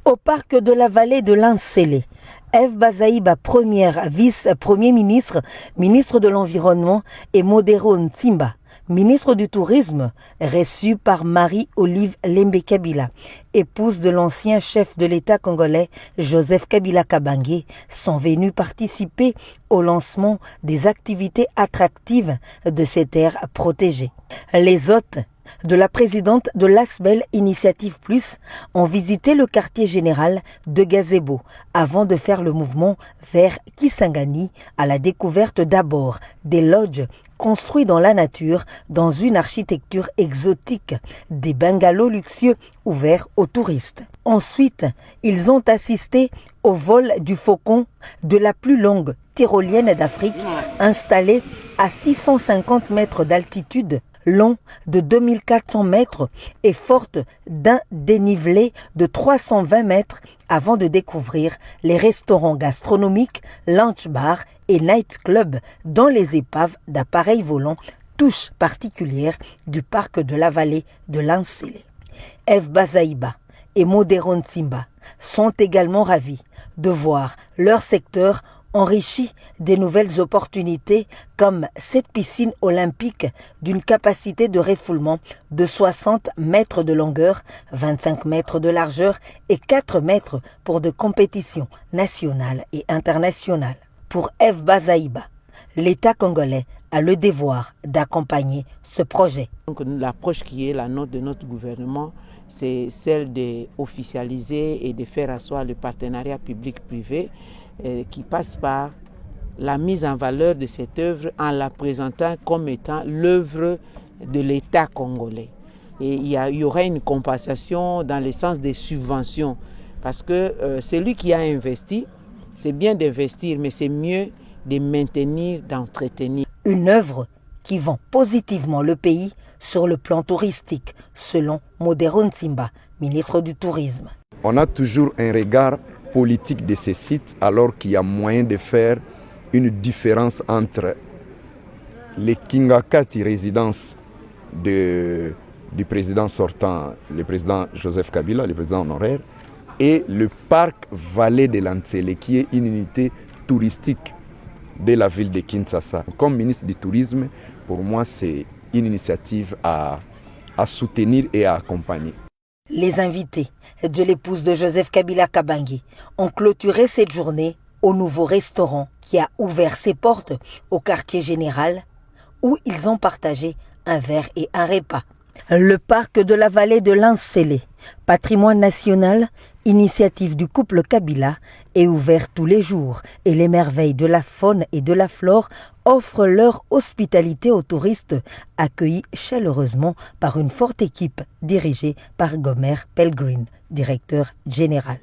Au parc de la vallée de l'Ansélé, Eve Bazaïba, première vice-premier ministre, ministre de l'Environnement, et Modero Ntimba, ministre du Tourisme, reçu par Marie-Olive Lembe Kabila, épouse de l'ancien chef de l'État congolais Joseph Kabila Kabange, sont venus participer au lancement des activités attractives de ces terres protégées. Les hôtes de la présidente de l'Asbel Initiative Plus ont visité le quartier général de Gazebo avant de faire le mouvement vers Kisangani à la découverte d'abord des lodges construits dans la nature dans une architecture exotique, des bungalows luxueux ouverts aux touristes. Ensuite, ils ont assisté au vol du faucon de la plus longue tyrolienne d'Afrique, installée à 650 mètres d'altitude, long de 2400 mètres et forte d'un dénivelé de 320 mètres avant de découvrir les restaurants gastronomiques, lunch bar et night club dans les épaves d'appareils volants, touche particulière du parc de la vallée de l'Ansélé. Eve Bazaïba et Modero Ntimba sont également ravis de voir leur secteur enrichi des nouvelles opportunités comme cette piscine olympique d'une capacité de refoulement de 60 mètres de longueur, 25 mètres de largeur et 4 mètres pour de compétitions nationales et internationales. Pour Eve Bazaïba, l'État congolais a le devoir d'accompagner ce projet. Donc, l'approche qui est la nôtre de notre gouvernement, c'est celle d'officialiser et de faire asseoir le partenariat public-privé qui passe par la mise en valeur de cette œuvre en la présentant comme étant l'œuvre de l'État congolais. Et il y aura une compensation dans le sens des subventions parce que celui qui a investi, c'est bien d'investir, mais c'est mieux de maintenir, d'entretenir. Une œuvre qui vend positivement le pays sur le plan touristique, selon Modero Ntimba, ministre du Tourisme. On a toujours un regard politique de ces sites alors qu'il y a moyen de faire une différence entre les Kingakati résidences du président sortant, le président Joseph Kabila, le président honoraire, et le parc Vallée de l'Ansélé qui est une unité touristique de la ville de Kinshasa. Comme ministre du Tourisme, pour moi, c'est une initiative à soutenir et à accompagner. Les invités de l'épouse de Joseph Kabila Kabange ont clôturé cette journée au nouveau restaurant qui a ouvert ses portes au quartier général où ils ont partagé un verre et un repas. Le parc de la vallée de l'Ansélé, patrimoine national, initiative du couple Kabila, est ouvert tous les jours et les merveilles de la faune et de la flore offrent leur hospitalité aux touristes accueillis chaleureusement par une forte équipe dirigée par Gomer Pellegrin, directeur général.